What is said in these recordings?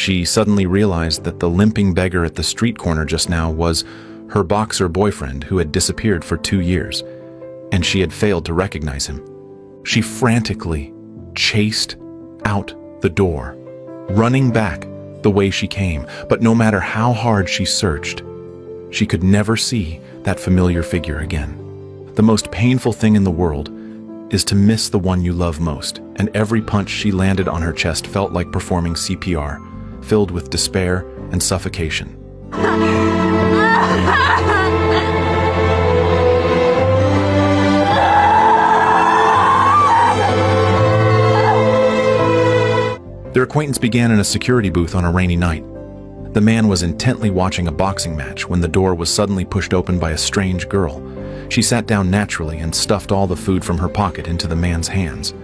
She suddenly realized that the limping beggar at the street corner just now was her boxer boyfriend who had disappeared for 2 years, and she had failed to recognize him. She frantically chased out the door, running back the way she came, but no matter how hard she searched, she could never see that familiar figure again. The most painful thing in the world is to miss the one you love most, and every punch she landed on her chest felt like performing CPR, filled with despair and suffocation. Their acquaintance began in a security booth on a rainy night. The man was intently watching a boxing match when the door was suddenly pushed open by a strange girl. She sat down naturally and stuffed all the food from her pocket into the man's hands.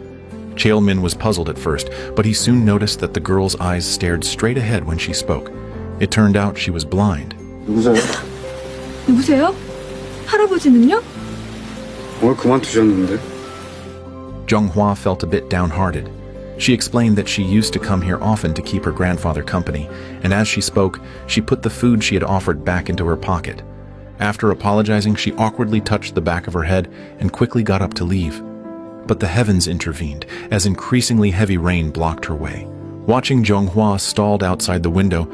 Cheol-min was puzzled at first, but he soon noticed that the girl's eyes stared straight ahead when she spoke. It turned out she was blind. 누구세요? 누구세요? 할아버지는요? 오늘 그만두셨는데? Jung-hwa felt a bit downhearted. She explained that she used to come here often to keep her grandfather company, and as she spoke, she put the food she had offered back into her pocket. After apologizing, she awkwardly touched the back of her head and quickly got up to leave. But the heavens intervened, as increasingly heavy rain blocked her way. Watching Jung-hwa stalled outside the window,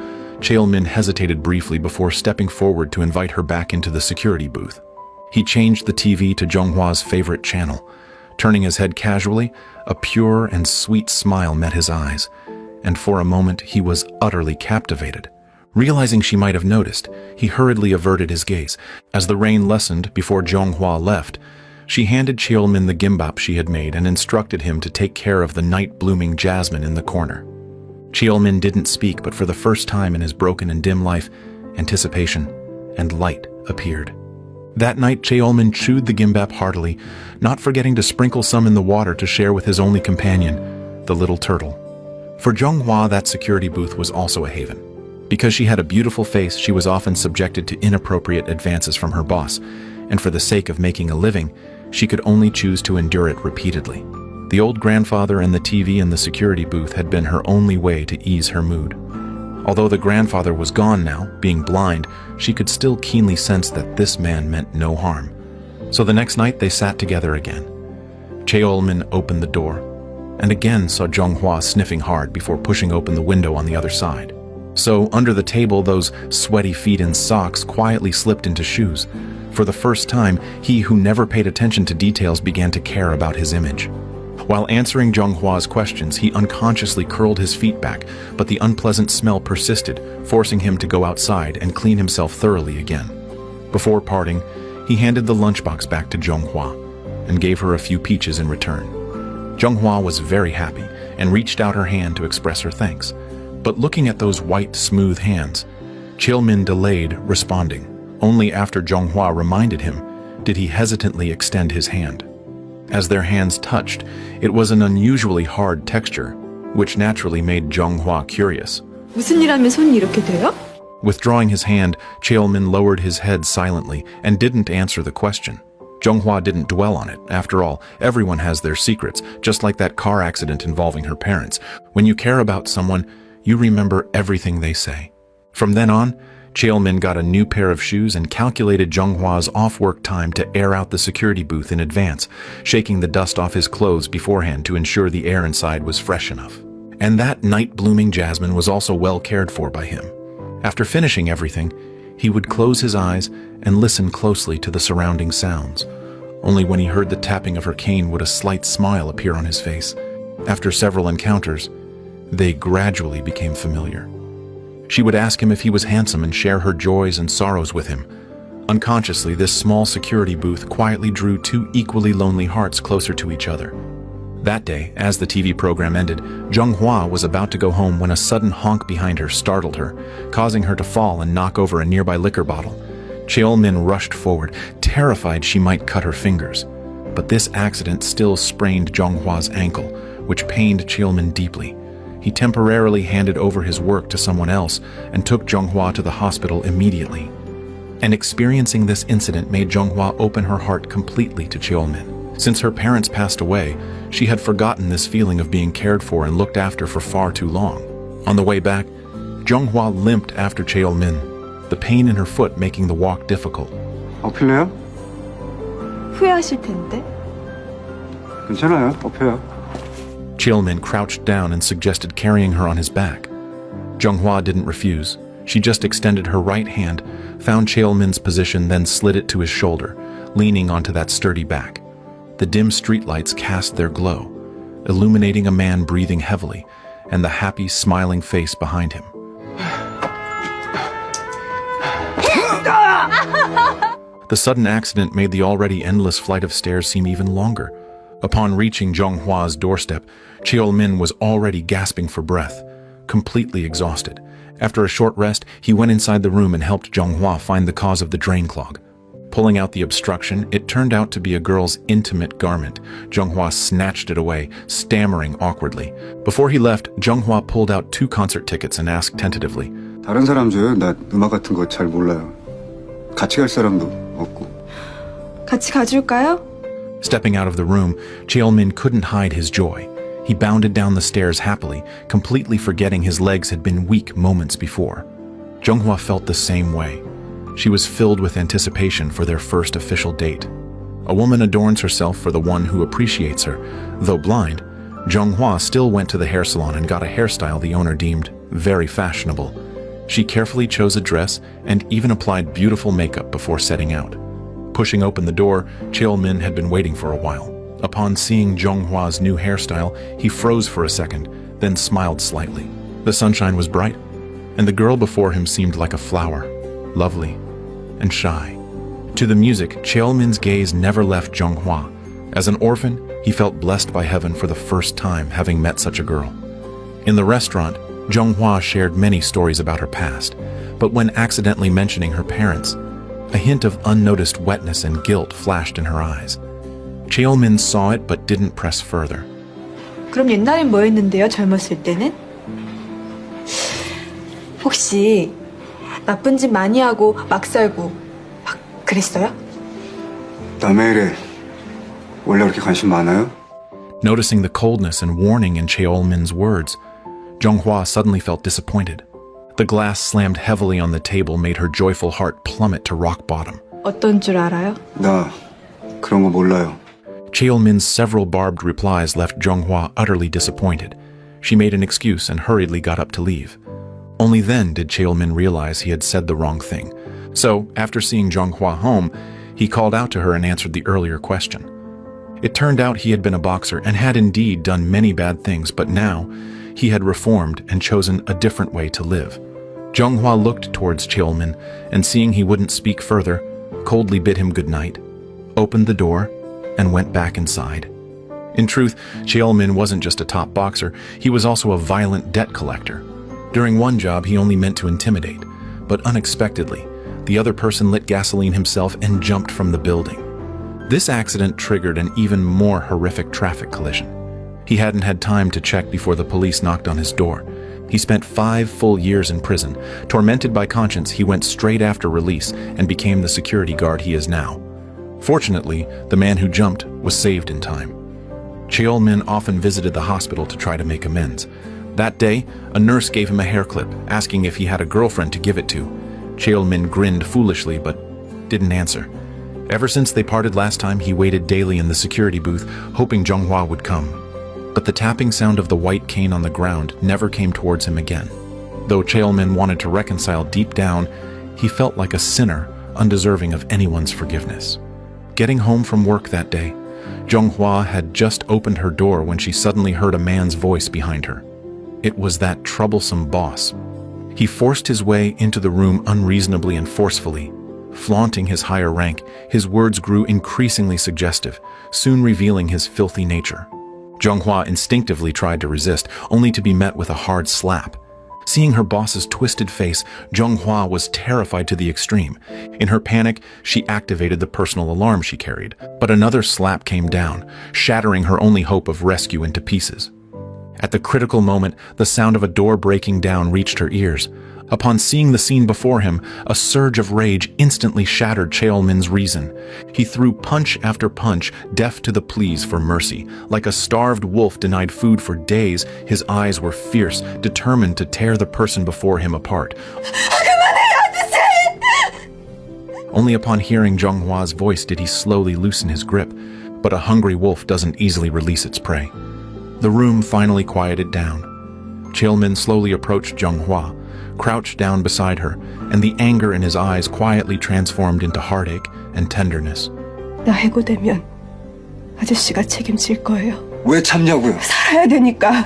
Cheol-min hesitated briefly before stepping forward to invite her back into the security booth. He changed the TV to Jung-hwa's favorite channel. Turning his head casually, a pure and sweet smile met his eyes, and for a moment he was utterly captivated. Realizing she might have noticed, he hurriedly averted his gaze. As the rain lessened before Jung-hwa left, she handed Cheol-min the gimbap she had made and instructed him to take care of the night-blooming jasmine in the corner. Cheol-min didn't speak, but for the first time in his broken and dim life, anticipation and light appeared. That night, Cheol-min chewed the gimbap heartily, not forgetting to sprinkle some in the water to share with his only companion, the little turtle. For Jung-hwa, that security booth was also a haven. Because she had a beautiful face, she was often subjected to inappropriate advances from her boss, and for the sake of making a living, she could only choose to endure it repeatedly. The old grandfather and the TV in the security booth had been her only way to ease her mood. Although the grandfather was gone now, being blind, she could still keenly sense that this man meant no harm. So the next night they sat together again. Cheol-min opened the door, and again saw Jung-hwa sniffing hard before pushing open the window on the other side. So under the table, those sweaty feet in socks quietly slipped into shoes. For the first time, he who never paid attention to details began to care about his image. While answering Jung-hwa's questions, he unconsciously curled his feet back, but the unpleasant smell persisted, forcing him to go outside and clean himself thoroughly again. Before parting, he handed the lunchbox back to Jung-hwa and gave her a few peaches in return. Jung-hwa was very happy and reached out her hand to express her thanks. But looking at those white, smooth hands, Cheol-min delayed responding. Only after Jung-hwa reminded him did he hesitantly extend his hand. As their hands touched, it was an unusually hard texture, which naturally made Jung-hwa curious. 무슨 일 하면 손이 이렇게 돼요? Withdrawing his hand, Cheol-min lowered his head silently and didn't answer the question. Jung-hwa didn't dwell on it. After all, everyone has their secrets, just like that car accident involving her parents. When you care about someone, you remember everything they say. From then on, Cheol-min got a new pair of shoes and calculated Jung-hwa's off-work time to air out the security booth in advance, shaking the dust off his clothes beforehand to ensure the air inside was fresh enough. And that night-blooming jasmine was also well cared for by him. After finishing everything, he would close his eyes and listen closely to the surrounding sounds. Only when he heard the tapping of her cane would a slight smile appear on his face. After several encounters, they gradually became familiar. She would ask him if he was handsome and share her joys and sorrows with him. Unconsciously, this small security booth quietly drew two equally lonely hearts closer to each other. That day, as the TV program ended, Jung-hwa was about to go home when a sudden honk behind her startled her, causing her to fall and knock over a nearby liquor bottle. Cheol-min rushed forward, terrified she might cut her fingers. But this accident still sprained Jung-hwa's ankle, which pained Cheol-min deeply. He temporarily handed over his work to someone else and took Jung-hwa to the hospital immediately. And experiencing this incident made Jung-hwa open her heart completely to Cheol-min. Since her parents passed away, she had forgotten this feeling of being cared for and looked after for far too long. On the way back, Zhonghua limped after Cheolmin, the pain in her foot making the walk difficult. 엎힐래요? 후회하실 텐데. 괜찮아요. 엎혀요. Cheolmin crouched down and suggested carrying her on his back. Zhonghua didn't refuse. She just extended her right hand, found Cheolmin's position, then slid it to his shoulder, leaning onto that sturdy back. The dim streetlights cast their glow, illuminating a man breathing heavily and the happy, smiling face behind him. The sudden accident made the already endless flight of stairs seem even longer. Upon reaching Zhonghua's doorstep, Cheolmin was already gasping for breath, completely exhausted. After a short rest, he went inside the room and helped Zhonghua find the cause of the drain clog. Pulling out the obstruction, it turned out to be a girl's intimate garment. Zhonghua snatched it away, stammering awkwardly. Before he left, Zhonghua pulled out 2 concert tickets and asked tentatively, 다른 사람 줘요. 나 음악 같은 거 잘 몰라요. 같이 갈 사람도 없고. 같이 가줄까요? Stepping out of the room, Cheolmin couldn't hide his joy. He bounded down the stairs happily, completely forgetting his legs had been weak moments before. Zhonghua felt the same way. She was filled with anticipation for their first official date. A woman adorns herself for the one who appreciates her. Though blind, Zhonghua still went to the hair salon and got a hairstyle the owner deemed very fashionable. She carefully chose a dress and even applied beautiful makeup before setting out. Pushing open the door, Cheolmin had been waiting for a while. Upon seeing Zhonghua's new hairstyle, he froze for a second, then smiled slightly. The sunshine was bright, and the girl before him seemed like a flower, lovely and shy. To the music, Cheolmin's gaze never left Zhonghua. As an orphan, he felt blessed by heaven for the first time having met such a girl. In the restaurant, Zhonghua shared many stories about her past, but when accidentally mentioning her parents, a hint of unnoticed wetness and guilt flashed in her eyes. Cheolmin saw it but didn't press further. 그럼 옛날엔 뭐 했는데요, 젊었을 때는? 혹시 나쁜 짓 많이 하고 막 살고 막 그랬어요? 남의 일에 원래 그렇게 관심 많아요? Noticing the coldness and warning in Cheolmin's words, Zhonghua suddenly felt disappointed. The glass slammed heavily on the table made her joyful heart plummet to rock bottom. 어떤 줄 알아요? 나 그런 거 몰라요. Cheolmin's several barbed replies left Zhonghua utterly disappointed. She made an excuse and hurriedly got up to leave. Only then did Cheolmin realize he had said the wrong thing. So, after seeing Zhonghua home, he called out to her and answered the earlier question. It turned out he had been a boxer and had indeed done many bad things, but now he had reformed and chosen a different way to live. Zhonghua looked towards Cheolmin and, seeing he wouldn't speak further, coldly bid him good night, opened the door, and went back inside. In truth, Cheolmin wasn't just a top boxer, he was also a violent debt collector. During one job, he only meant to intimidate, but unexpectedly, the other person lit gasoline himself and jumped from the building. This accident triggered an even more horrific traffic collision. He hadn't had time to check before the police knocked on his door. He spent 5 full years in prison. Tormented by conscience, he went straight after release and became the security guard he is now. Fortunately, the man who jumped was saved in time. Cheolmin often visited the hospital to try to make amends. That day, a nurse gave him a hair clip, asking if he had a girlfriend to give it to. Cheolmin grinned foolishly, but didn't answer. Ever since they parted last time, he waited daily in the security booth, hoping Zhonghua would come. But the tapping sound of the white cane on the ground never came towards him again. Though Cheolmin wanted to reconcile deep down, he felt like a sinner, undeserving of anyone's forgiveness. Getting home from work that day, Zhonghua had just opened her door when she suddenly heard a man's voice behind her. It was that troublesome boss. He forced his way into the room unreasonably and forcefully. Flaunting his higher rank, his words grew increasingly suggestive, soon revealing his filthy nature. Zhonghua instinctively tried to resist, only to be met with a hard slap. Seeing her boss's twisted face, Zhonghua was terrified to the extreme. In her panic, she activated the personal alarm she carried, but another slap came down, shattering her only hope of rescue into pieces. At the critical moment, the sound of a door breaking down reached her ears. Upon seeing the scene before him, a surge of rage instantly shattered Cheolmin's reason. He threw punch after punch, deaf to the pleas for mercy. Like a starved wolf denied food for days, his eyes were fierce, determined to tear the person before him apart. Only upon hearing Zhenghwa's voice did he slowly loosen his grip, but a hungry wolf doesn't easily release its prey. The room finally quieted down. Cheolmin slowly approached Zhenghua, crouched down beside her, and the anger in his eyes quietly transformed into heartache and tenderness. 나 해고되면 아저씨가 책임질 거예요. 왜 참냐고요? 살아야 되니까.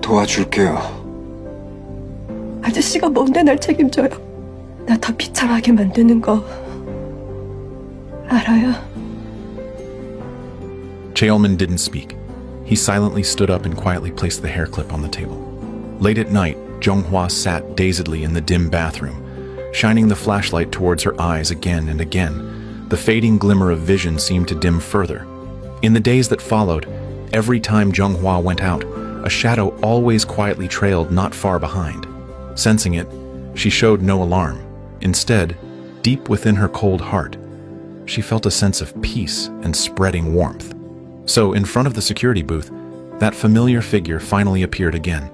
도와줄게요. 아저씨가 뭔데 날 책임져요? 나 더 비참하게 만드는 거 알아요? Cheolmin didn't speak. He silently stood up and quietly placed the hair clip on the table. Late at night, Zhenghua sat dazedly in the dim bathroom, shining the flashlight towards her eyes again and again. The fading glimmer of vision seemed to dim further. In the days that followed, every time Zhenghua went out, a shadow always quietly trailed not far behind. Sensing it, she showed no alarm. Instead, deep within her cold heart, she felt a sense of peace and spreading warmth. So, in front of the security booth, that familiar figure finally appeared again.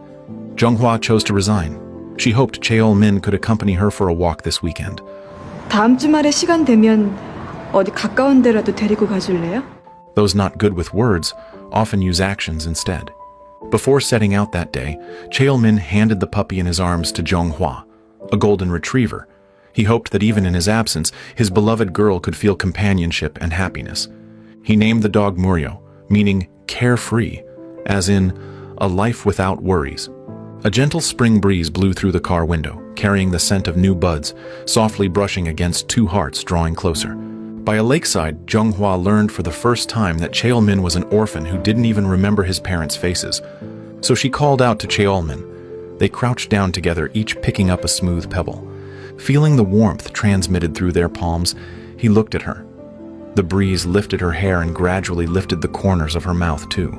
Zhenghua chose to resign. She hoped Cheolmin could accompany her for a walk this weekend. 다음 주말에 시간 되면 어디 가까운 데라도 데리고 가줄래요? Those not good with words often use actions instead. Before setting out that day, Cheolmin handed the puppy in his arms to Zhenghua, a golden retriever. He hoped that even in his absence, his beloved girl could feel companionship and happiness. He named the dog Muryo, meaning carefree, as in a life without worries. A gentle spring breeze blew through the car window, carrying the scent of new buds, softly brushing against two hearts drawing closer. By a lakeside, Zhenghua learned for the first time that Cheolmin was an orphan who didn't even remember his parents' faces. So she called out to Cheolmin. They crouched down together, each picking up a smooth pebble. Feeling the warmth transmitted through their palms, he looked at her. The breeze lifted her hair and gradually lifted the corners of her mouth too.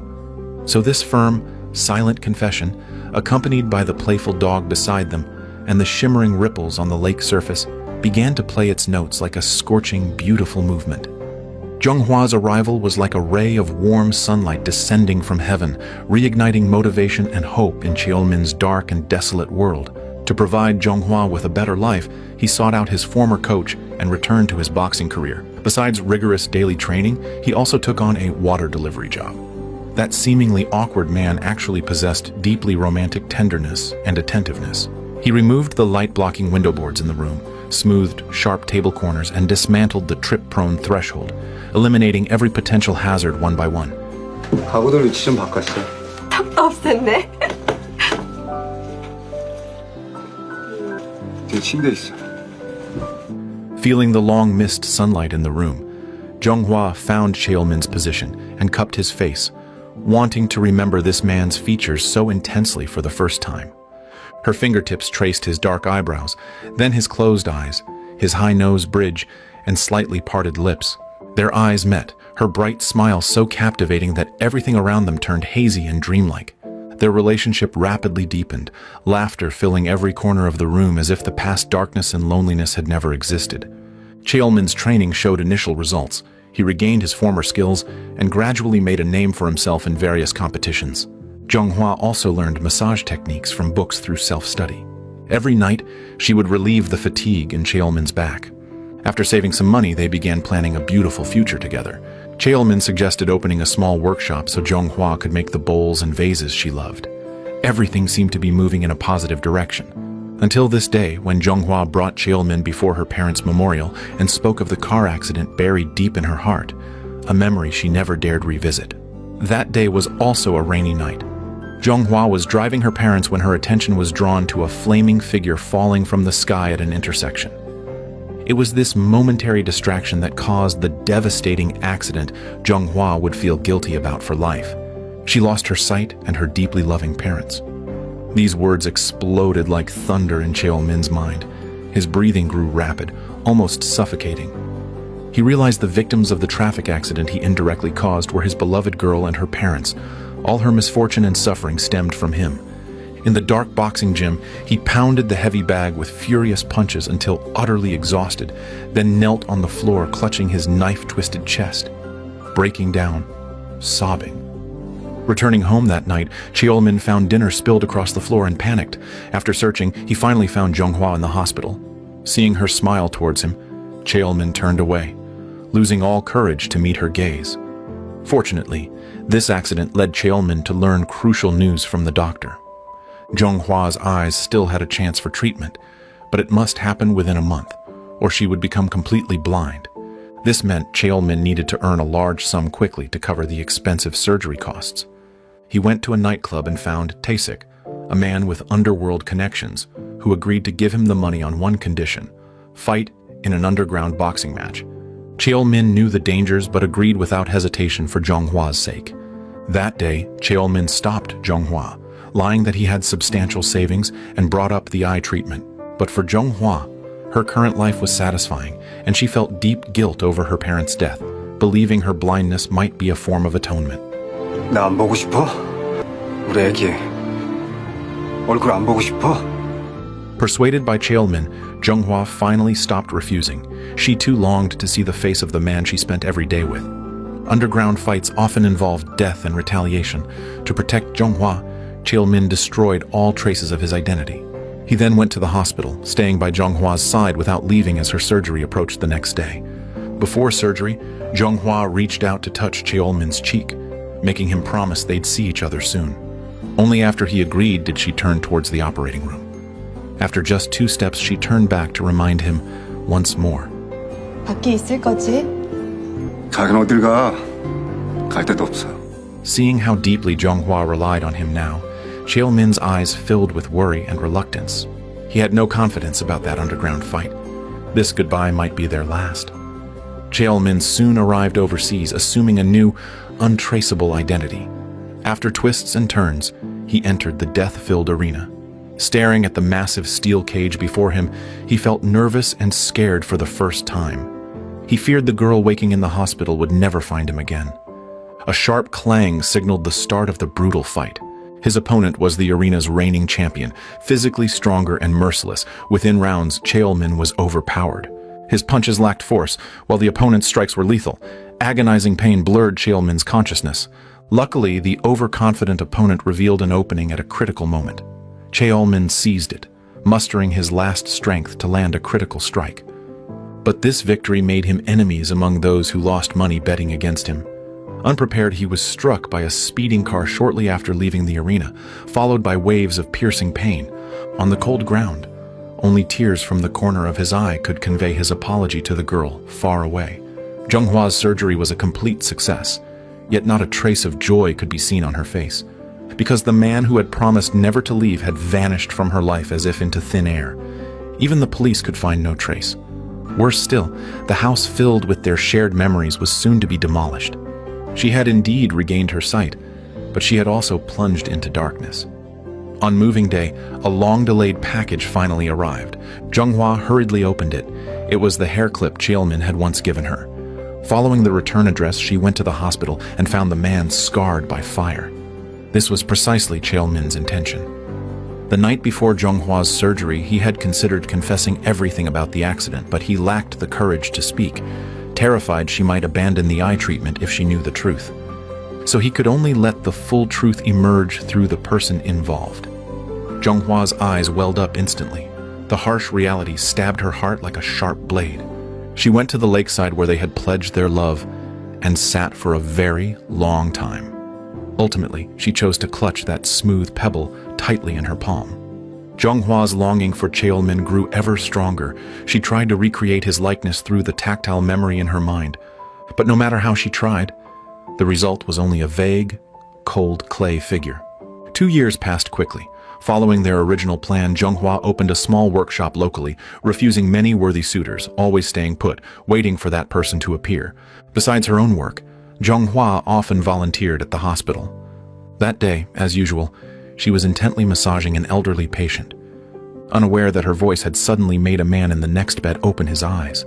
So this firm, silent confession, accompanied by the playful dog beside them and the shimmering ripples on the lake surface, began to play its notes like a scorching, beautiful movement. Zhenghua's arrival was like a ray of warm sunlight descending from heaven, reigniting motivation and hope in Cheolmin's dark and desolate world. To provide Zhenghua with a better life, he sought out his former coach and returned to his boxing career. Besides rigorous daily training, he also took on a water delivery job. That seemingly awkward man actually possessed deeply romantic tenderness and attentiveness. He removed the light-blocking window boards in the room, smoothed sharp table corners, and dismantled the trip-prone threshold, eliminating every potential hazard one by one. 가구들 위치 좀 바꿨어. 턱도 없앴네. 뒤에 침대 있어. Feeling the long-missed sunlight in the room, Zhenghua found Cheolmin's position and cupped his face, wanting to remember this man's features so intensely for the first time. Her fingertips traced his dark eyebrows, then his closed eyes, his high nose bridge, and slightly parted lips. Their eyes met, her bright smile so captivating that everything around them turned hazy and dreamlike. Their relationship rapidly deepened, laughter filling every corner of the room as if the past darkness and loneliness had never existed. Cheolmin's training showed initial results. He regained his former skills and gradually made a name for himself in various competitions. Zhenghua also learned massage techniques from books through self-study. Every night, she would relieve the fatigue in Cheolmin's back. After saving some money, they began planning a beautiful future together. Cheolmin suggested opening a small workshop so Zhenghua could make the bowls and vases she loved. Everything seemed to be moving in a positive direction. Until this day, when Zhenghua brought Cheolmin before her parents' memorial and spoke of the car accident buried deep in her heart, a memory she never dared revisit. That day was also a rainy night. Zhenghua was driving her parents when her attention was drawn to a flaming figure falling from the sky at an intersection. It was this momentary distraction that caused the devastating accident Zhenghua would feel guilty about for life. She lost her sight and her deeply loving parents. These words exploded like thunder in Cheolmin's mind. His breathing grew rapid, almost suffocating. He realized the victims of the traffic accident he indirectly caused were his beloved girl and her parents. All her misfortune and suffering stemmed from him. In the dark boxing gym, he pounded the heavy bag with furious punches until utterly exhausted, then knelt on the floor clutching his knife-twisted chest, breaking down, sobbing. Returning home that night, Cheolmin found dinner spilled across the floor and panicked. After searching, he finally found Jonghwa in the hospital. Seeing her smile towards him, Cheolmin turned away, losing all courage to meet her gaze. Fortunately, this accident led Cheolmin to learn crucial news from the doctor. Jonghwa's eyes still had a chance for treatment, but it must happen within a month, or she would become completely blind. This meant Cheolmin needed to earn a large sum quickly to cover the expensive surgery costs. He went to a nightclub and found Taesik, a man with underworld connections, who agreed to give him the money on one condition: fight in an underground boxing match. Cheolmin knew the dangers but agreed without hesitation for Jonghwa's sake. That day, Cheolmin stopped Jonghwa, lying that he had substantial savings and brought up the eye treatment. But for Jonghwa, her current life was satisfying, and she felt deep guilt over her parents' death, believing her blindness might be a form of atonement. 나 안 보고 싶어? 우리 애기 얼굴 안 보고 싶어? Persuaded by Cheolmin, Jonghwa finally stopped refusing. She too longed to see the face of the man she spent every day with. Underground fights often involved death and retaliation. To protect Jonghwa, Cheolmin destroyed all traces of his identity. He then went to the hospital, staying by Jonghwa's side without leaving as her surgery approached the next day. Before surgery, Jonghwa reached out to touch Cheolmin's cheek, making him promise they'd see each other soon. Only after he agreed did she turn towards the operating room. After just 2 steps, she turned back to remind him once more. 밖에 있을 거지? 가긴 어딜 가? 갈 데도 없어. Seeing how deeply Jonghwa relied on him now, Cheolmin's eyes filled with worry and reluctance. He had no confidence about that underground fight. This goodbye might be their last. Cheolmin soon arrived overseas, assuming a new, untraceable identity. After twists and turns, he entered the death-filled arena. Staring at the massive steel cage before him, he felt nervous and scared for the first time. He feared the girl waking in the hospital would never find him again. A sharp clang signaled the start of the brutal fight. His opponent was the arena's reigning champion, physically stronger and merciless. Within rounds, Cheolmin was overpowered. His punches lacked force, while the opponent's strikes were lethal. Agonizing pain blurred Cheolmin's consciousness. Luckily, the overconfident opponent revealed an opening at a critical moment. Cheolmin seized it, mustering his last strength to land a critical strike. But this victory made him enemies among those who lost money betting against him. Unprepared, he was struck by a speeding car shortly after leaving the arena, followed by waves of piercing pain. On the cold ground, only tears from the corner of his eye could convey his apology to the girl far away. Jonghwa's surgery was a complete success, yet not a trace of joy could be seen on her face, because the man who had promised never to leave had vanished from her life as if into thin air. Even the police could find no trace. Worse still, the house filled with their shared memories was soon to be demolished. She had indeed regained her sight, but she had also plunged into darkness. On moving day, a long-delayed package finally arrived. Jonghwa hurriedly opened it. It was the hair clip Cheolmin had once given her. Following the return address, she went to the hospital and found the man scarred by fire. This was precisely Cheolmin's intention. The night before Jonghwa's surgery, he had considered confessing everything about the accident, but he lacked the courage to speak, terrified she might abandon the eye treatment if she knew the truth. So he could only let the full truth emerge through the person involved. Jonghwa's eyes welled up instantly. The harsh reality stabbed her heart like a sharp blade. She went to the lakeside where they had pledged their love and sat for a very long time. Ultimately, she chose to clutch that smooth pebble tightly in her palm. Jonghwa's longing for Cheolmin grew ever stronger. She tried to recreate his likeness through the tactile memory in her mind. But no matter how she tried, the result was only a vague, cold clay figure. 2 years passed quickly. Following their original plan, Jonghwa opened a small workshop locally, refusing many worthy suitors, always staying put, waiting for that person to appear. Besides her own work, Jonghwa often volunteered at the hospital. That day, as usual, she was intently massaging an elderly patient, unaware that her voice had suddenly made a man in the next bed open his eyes.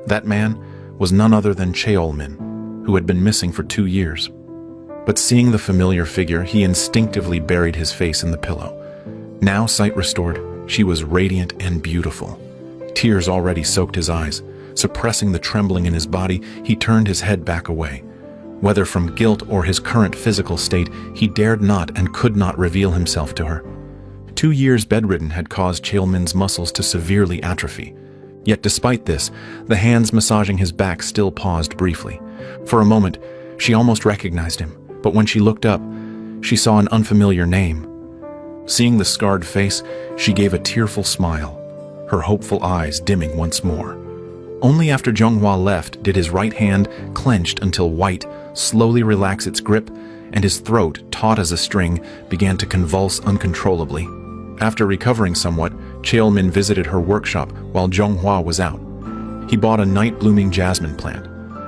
That man was none other than Cheolmin, who had been missing for 2 years. But seeing the familiar figure, he instinctively buried his face in the pillow. Now sight restored, she was radiant and beautiful. Tears already soaked his eyes. Suppressing the trembling in his body, he turned his head back away. Whether from guilt or his current physical state, he dared not and could not reveal himself to her. 2 years bedridden had caused Chaelmin's muscles to severely atrophy. Yet despite this, the hands massaging his back still paused briefly. For a moment, she almost recognized him, but when she looked up, she saw an unfamiliar name. Seeing the scarred face, she gave a tearful smile, her hopeful eyes dimming once more. Only after Zhonghua left did his right hand, clenched until white, slowly relax its grip, and his throat, taut as a string, began to convulse uncontrollably. After recovering somewhat, Chaelmin visited her workshop while Zhonghua was out. He bought a night-blooming jasmine plant,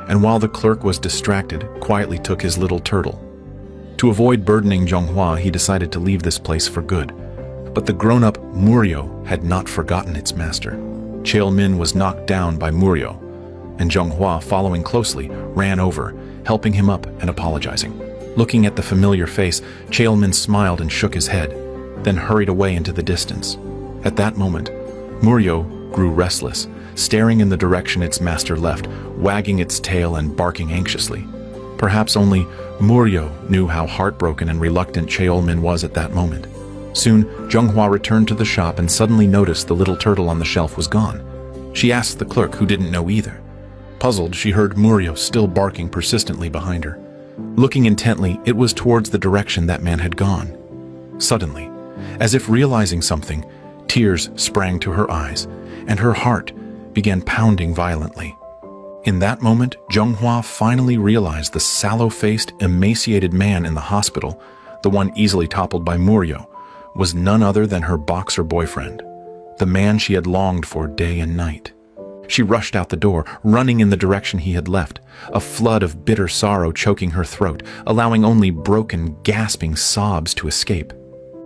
and while the clerk was distracted, quietly took his little turtle. To avoid burdening Zhonghua, he decided to leave this place for good. But the grown-up Muriel had not forgotten its master. Chaelmin was knocked down by Muriel, and Zhonghua, following closely, ran over, helping him up and apologizing. Looking at the familiar face, Chaelmin smiled and shook his head, then hurried away into the distance. At that moment, Muriel grew restless, staring in the direction its master left, wagging its tail and barking anxiously. Perhaps only Muriel knew how heartbroken and reluctant Chaelmin was at that moment. Soon, Zhonghua returned to the shop and suddenly noticed the little turtle on the shelf was gone. She asked the clerk, who didn't know either. Puzzled, she heard Muriel still barking persistently behind her. Looking intently, it was towards the direction that man had gone. Suddenly, as if realizing something, tears sprang to her eyes, and her heart began pounding violently. In that moment, Zhonghua finally realized the sallow-faced, emaciated man in the hospital, the one easily toppled by Muriel, was none other than her boxer boyfriend, the man she had longed for day and night. She rushed out the door, running in the direction he had left, a flood of bitter sorrow choking her throat, allowing only broken, gasping sobs to escape.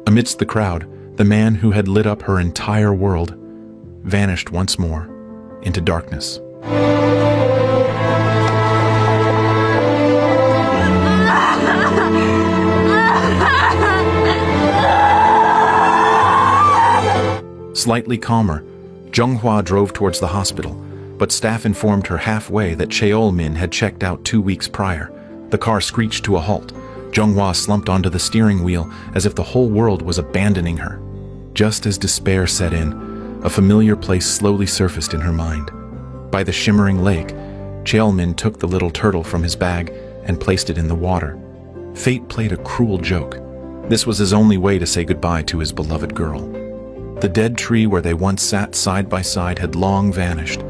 Amidst the crowd, the man who had lit up her entire world vanished once more into darkness. Slightly calmer, Zhonghua drove towards the hospital, but staff informed her halfway that Chaelmin had checked out 2 weeks prior. The car screeched to a halt. Zhonghua slumped onto the steering wheel as if the whole world was abandoning her. Just as despair set in, a familiar place slowly surfaced in her mind. By the shimmering lake, Chaelmin took the little turtle from his bag and placed it in the water. Fate played a cruel joke. This was his only way to say goodbye to his beloved girl. The dead tree where they once sat side by side had long vanished.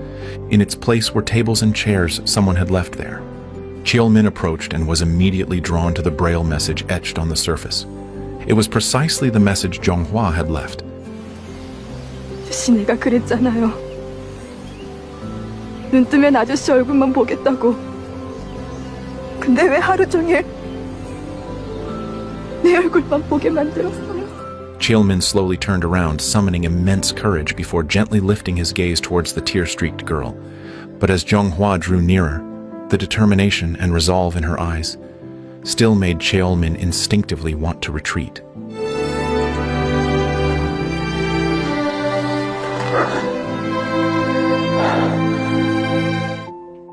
In its place were tables and chairs someone had left there. Chaelmin approached and was immediately drawn to the braille message etched on the surface. It was precisely the message Zhonghua had left. 아저씨, 내가 그랬잖아요. 눈 뜨면 아저씨 얼굴만 보겠다고. 근데 왜 하루 종일 내 얼굴만 보게 만들었어요? Chaelmin slowly turned around, summoning immense courage before gently lifting his gaze towards the tear-streaked girl. But as Zhonghua drew nearer, the determination and resolve in her eyes still made Chaelmin instinctively want to retreat.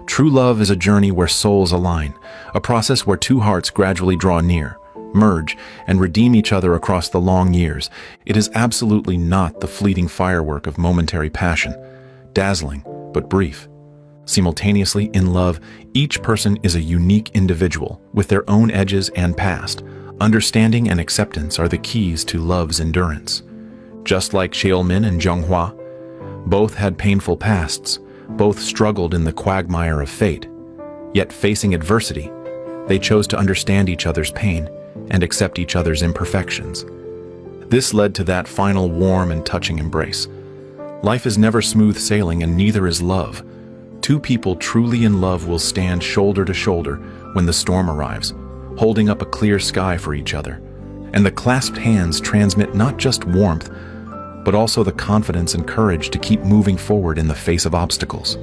True love is a journey where souls align, a process where two hearts gradually draw near, merge, and redeem each other across the long years. It is absolutely not the fleeting firework of momentary passion, dazzling but brief. Simultaneously, in love, each person is a unique individual with their own edges and past. Understanding and acceptance are the keys to love's endurance. Just like Chaelmin and Zhonghua, both had painful pasts, both struggled in the quagmire of fate. Yet facing adversity, they chose to understand each other's pain and accept each other's imperfections. This led to that final warm and touching embrace. Life is never smooth sailing, and neither is love. Two people truly in love will stand shoulder to shoulder when the storm arrives, holding up a clear sky for each other. And the clasped hands transmit not just warmth, but also the confidence and courage to keep moving forward in the face of obstacles.